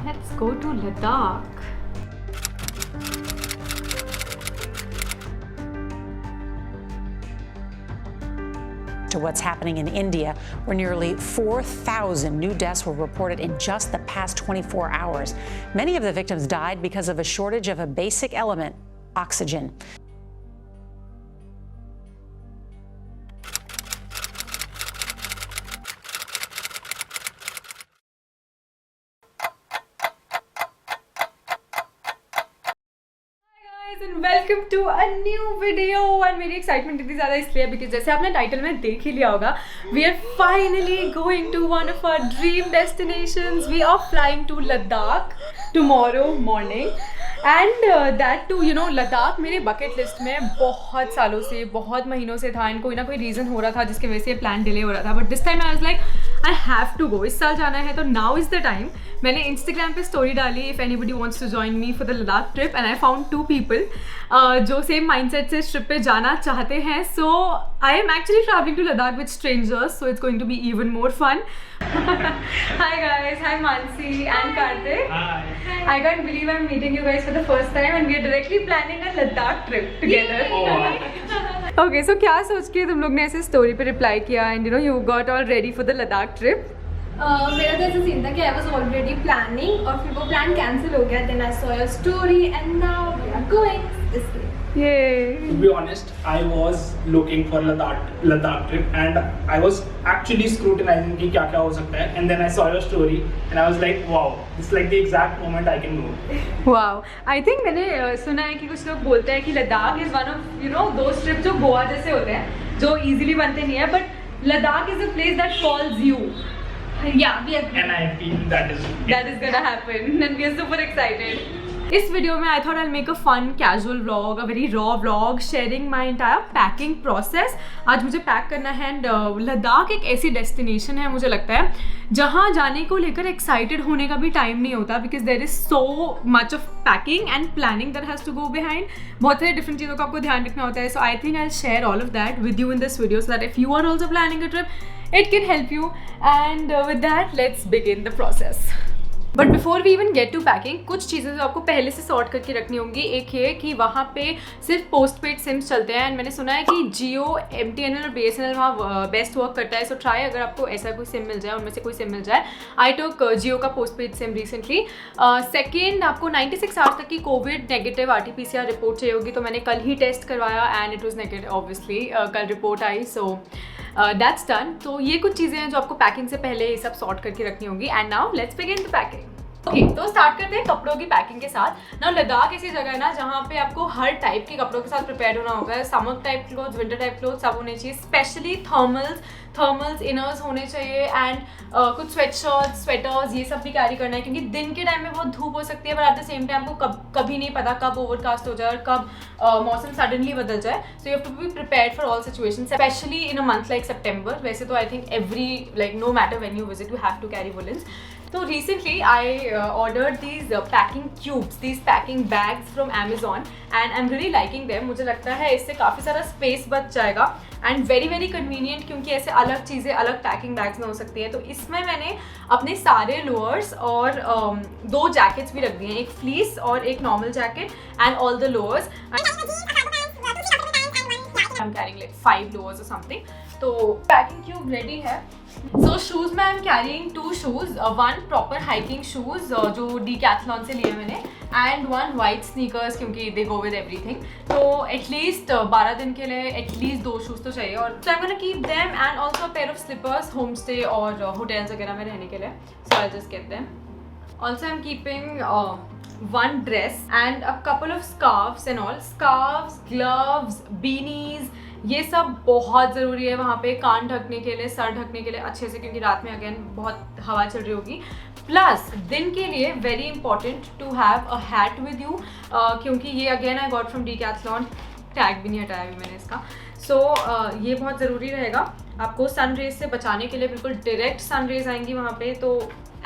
Let's go to Ladakh. To what's happening in India, where nearly 4,000 new deaths were reported in just the past 24 hours. Many of the victims died because of a shortage of a basic element, oxygen. And welcome to a new video. And मेरी excitement इतनी ज़्यादा इसलिए because जैसे आपने title में देख ही लिया होगा, we are finally going to one of our dream destinations. We are flying to Ladakh tomorrow morning and that too you know Ladakh मेरे बकेट लिस्ट में बहुत सालों से, बहुत महीनों से था. एंड कोई ना कोई रीज़न हो रहा था जिसकी वजह से ये प्लान डिले हो रहा था. But this time I was like I have to go. इस साल जाना है तो नाउ इज़ द टाइम. मैंने इंस्टाग्राम पे स्टोरी डाली if anybody wants to join me for the Ladakh trip and I found 2 people जो सेम माइंडसेट से इस ट्रिप पे जाना चाहते हैं. So I am actually travelling to Ladakh with strangers, so it's going to be even more fun. Hi guys, hi Mansi and Karthik. Hi. I can't believe I'm meeting you guys for the first time and we are directly planning a Ladakh trip together. Okay, so क्या सोच के तुम लोग ने ऐसे story पे reply किया and you know you got all ready for the Ladakh trip? मेरा तो ऐसा सीन था कि आई वॉज ऑलरेडी प्लानिंग और फिर वो प्लान कैंसिल हो गया. Then I saw your story and now we are going. इसलिए Yay. To be honest, I was looking for Ladakh trip and I was actually scrutinizing कि क्या क्या हो सकता है. And then I saw your story and I was like, wow, this is like the exact moment I can go. Wow. I think मैंने सुना है कि कुछ लोग बोलते हैं कि Ladakh is one of you know those trip जो गोवा जैसे होते हैं जो इजीली बनते नहीं है, but Ladakh is a place that calls you. Yeah, we are. And I feel that is gonna happen and we are super excited. इस वीडियो में I thought I make a fun casual vlog, a very raw vlog sharing my entire packing process. आज मुझे pack करना है and Ladakh एक ऐसी destination है मुझे लगता है जहाँ जाने को लेकर एक्साइटेड होने का भी टाइम नहीं होता because there is so much of packing and planning that has to go behind. बहुत सारी डिफरेंट चीज़ों का आपको ध्यान रखना होता है. So I think I share all of that with you in this video so that if you are also planning a trip it can help you and with that let's begin the process. But before we even get to packing कुछ चीज़ें जो आपको पहले से sort करके रखनी होंगी. एक ये कि वहाँ पे सिर्फ पोस्ट पेड सिम्स चलते हैं एंड मैंने सुना है कि जियो, MTNL और BSNL वहाँ बेस्ट वर्क करता है. सो ट्राई अगर आपको ऐसा कोई सिम मिल जाए, उनमें से कोई सिम मिल जाए. आई टुक जियो का post paid SIM recently. Second, आपको 96 आवर्स तक की कोविड नेगेटिव RT-PCR रिपोर्ट चाहिए होगी. तो मैंने कल ही टेस्ट करवाया and it was negative obviously. कल रिपोर्ट आई. So that's done. तो ये कुछ चीज़ें हैं जो आपको पैकिंग से पहले ये सब सॉर्ट करके रखनी होंगी. And now let's begin the packing. Okay, तो स्टार्ट करते हैं कपड़ों की पैकिंग के साथ. ना लद्दाख ऐसी जगह है ना जहाँ पे आपको हर टाइप के कपड़ों के साथ प्रिपेयर होना होगा. Summer type clothes, winter type clothes सब होने चाहिए. स्पेशली थर्मल्स इनर्स होने चाहिए एंड कुछ स्वेटशर्ट्स, स्वेटर्स ये सब भी कैरी करना है क्योंकि दिन के टाइम में बहुत धूप हो सकती है but at the same time आपको कभी नहीं पता कब ओवरकास्ट हो जाए और कब मौसम सडनली बदल जाए. So you have to be prepared for all situation specially in a month like September. वैसे तो I think every like no matter when you visit you have to carry woolens. So recently I ordered these packing cubes, these packing bags from Amazon and I'm really liking them. मुझे लगता है इससे काफ़ी सारा space बच जाएगा and very convenient क्योंकि ऐसे अलग चीज़ें अलग पैकिंग बैग्स में हो सकती हैं. तो इसमें मैंने अपने सारे लोअर्स और 2 जैकेट्स भी रख दिए हैं, एक फ्लीस और एक normal jacket and all the lowers. I'm carrying like 5 lowers or something. तो पैकिंग क्यूब रेडी है. सो शूज़ में I am carrying 2 shoes. 1 proper hiking shoes जो Decathlon से लिए मैंने एंड 1 वाइट स्नीकर्स क्योंकि दे गो विद एवरीथिंग. तो एटलीस्ट 12 दिन के लिए एटलीस्ट 2 शूज़ तो चाहिए. और so I am gonna keep them and also pair of slippers homestay और होटल्स वगैरह में रहने के लिए. So I just get them. Also I am keeping 1 dress and a couple of scarves and all. Scarves, gloves, beanies ये सब बहुत ज़रूरी है वहाँ पे कान ढकने के लिए, सर ढकने के लिए अच्छे से क्योंकि रात में अगेन बहुत हवा चल रही होगी. प्लस दिन के लिए very important to have a hat with you क्योंकि ये again I got from Decathlon. Tag भी नहीं हटाया अभी मैंने इसका. सो ये बहुत ज़रूरी रहेगा आपको सन रेज से बचाने के लिए. बिल्कुल डायरेक्ट सन रेज आएंगी वहाँ पे तो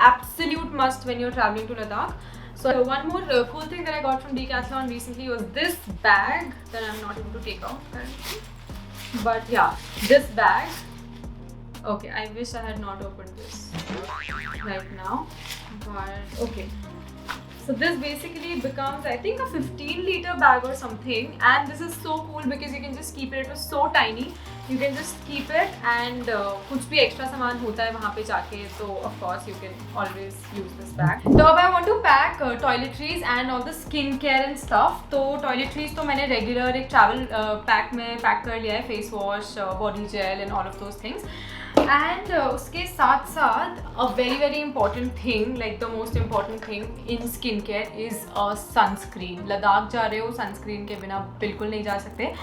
absolute must when you are travelling to Ladakh. So one more cool thing that I got from Decathlon recently was this bag that I'm not able to take out currently. But yeah, this bag. Okay, I wish I had not opened this right now. But okay. So this basically becomes, I think, a 15-liter bag or something, and this is so cool because you can just keep it. It was so tiny. You can just keep it, and कुछ भी extra सामान होता है वहाँ पे जाके, so of course you can always use this bag. तो अब I want to pack toiletries and all the skincare and stuff. तो toiletries तो मैंने regular एक travel pack में pack कर लिया है, face wash, body gel and all of those things. And उसके साथ साथ a very important thing, like the most important thing in skincare is a sunscreen. Ladakh जा रहे हो, sunscreen के बिना बिल्कुल नहीं जा सकते.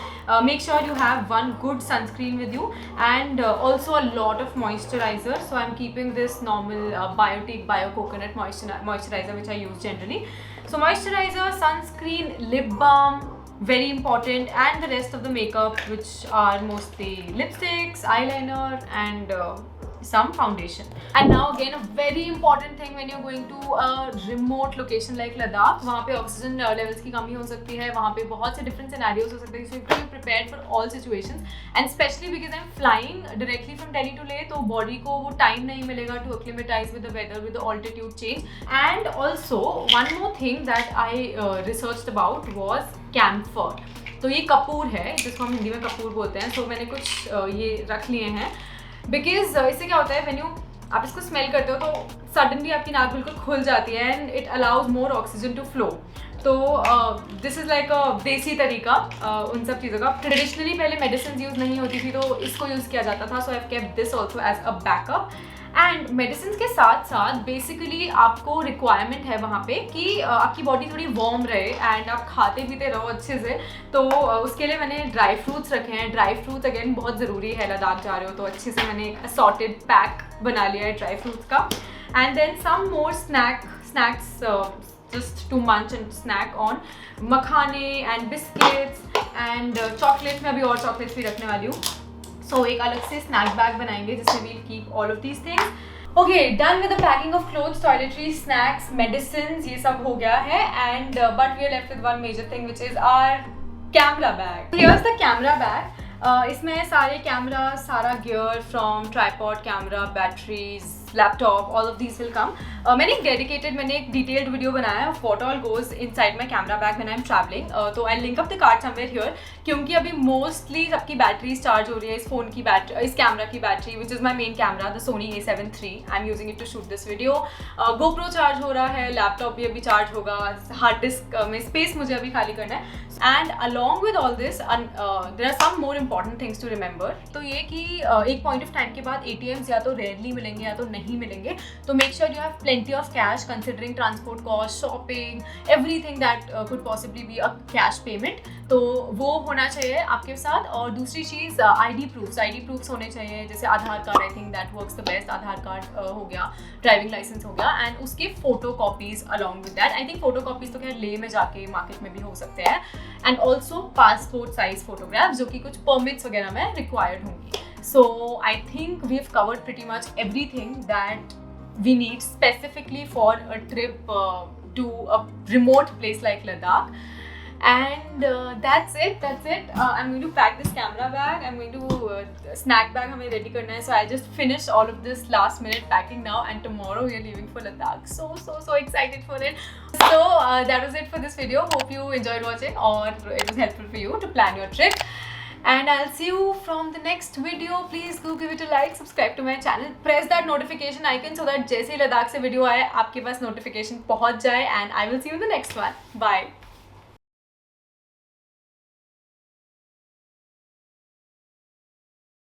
Make sure you have one good sunscreen with you, and also a lot of moisturizer. So I'm keeping this normal Biotique Bio Coconut moisturizer which I use generally. So moisturizer, sunscreen, lip balm, very important, and the rest of the makeup, which are mostly lipsticks, eyeliner and some foundation. And now again, a very important thing when you're going to a remote location like Ladakh, वहाँ पे oxygen levels की कमी हो सकती है, वहाँ पे बहुत से different scenarios हो सकते हैं, so you have to be prepared for all situations, and especially because I'm flying directly from Delhi to Leh, तो body को वो time नहीं मिलेगा to acclimatize with the weather, with the altitude change. And also one more thing that I researched about was camphor. तो ये कपूर है, जिसको हम हिंदी में कपूर बोलते हैं. तो मैंने कुछ ये रख लिए हैं, बिकॉज इससे क्या होता है, व्हेन आप इसको स्मेल करते हो तो सडनली आपकी नाक बिल्कुल खुल जाती है, and it allows more oxygen to flow. तो this is like a desi तरीका उन सब चीज़ों का. ट्रेडिशनली पहले मेडिसिन यूज़ नहीं होती थी, तो इसको यूज़ किया जाता था. So I have kept this also as a backup. And medicine के साथ साथ बेसिकली आपको रिक्वायरमेंट है वहाँ पे कि आपकी बॉडी थोड़ी वार्म रहे एंड आप खाते पीते रहो अच्छे से. तो उसके लिए मैंने ड्राई फ्रूट्स रखे हैं. ड्राई फ्रूट्स अगेन बहुत ज़रूरी है, लद्दाख जा रहे हो तो अच्छे से मैंने एक असॉर्टेड पैक बना लिया है ड्राई फ्रूट्स का. And then some more snacks just to munch and snack on, मखाने and biscuits and chocolates. मैं अभी और chocolates भी रखने वाली हूँ. So एक अलग से snack bag बनाएंगे जिसमें we'll keep all of these things. Okay, done with the packing of clothes, toiletries, snacks, medicines, ये सब हो गया है. And but we are left with one major thing, which is our camera bag. Here's the camera bag. इसमें सारे camera, सारा gear from tripod, camera, batteries, laptop, all of these will come. मैंने एक डिटेल्ड वीडियो बनाया है what all goes inside my camera bag when I am travelling. तो I link up the card somewhere here, क्योंकि अभी mostly सबकी batteries charge हो रही है. इस फोन की बैटरी, इस कैमरा की battery which is my main camera, the Sony A7 III. I am using it to shoot this video. GoPro charge हो रहा है, लैपटॉप भी अभी चार्ज होगा, हार्ड डिस्क में स्पेस मुझे अभी खाली करना है. And along with all this there are some more important things to remember. तो ये कि एक पॉइंट ऑफ टाइम के बाद ATMs या तो रेयरली मिलेंगे या तो नहीं मिलेंगे. तो make sure you have plenty of cash considering transport cost, shopping, everything that could possibly be a cash payment. तो वो होना चाहिए आपके साथ. और दूसरी चीज़ ID प्रूफ्स होने चाहिए, जैसे Aadhaar card. I think that works the best. Aadhaar card हो गया, ड्राइविंग लाइसेंस हो गया, एंड उसके photo copies along with that. I think photo copies तो खैर ले में जाके मार्केट में भी हो सकते हैं. And also passport size photographs, जो कि कुछ परमिट्स वगैरह में रिक्वायर्ड होंगी. So I think we have covered pretty much everything that we need specifically for a trip to a remote place like Ladakh. And that's it. I'm going to pack this camera bag. I'm going to snack bag हमें ready करना है. So I just finished all of this last minute packing now, and tomorrow we are leaving for Ladakh. So excited for it. So that was it for this video. Hope you enjoyed watching, or it was helpful for you to plan your trip. And I'll see you from the next video. Please do give it a like, subscribe to my channel, press that notification icon so that जैसे ही लद्दाख से video आए आपके पास notification पहुंच जाए. And I will see you in the next one. Bye.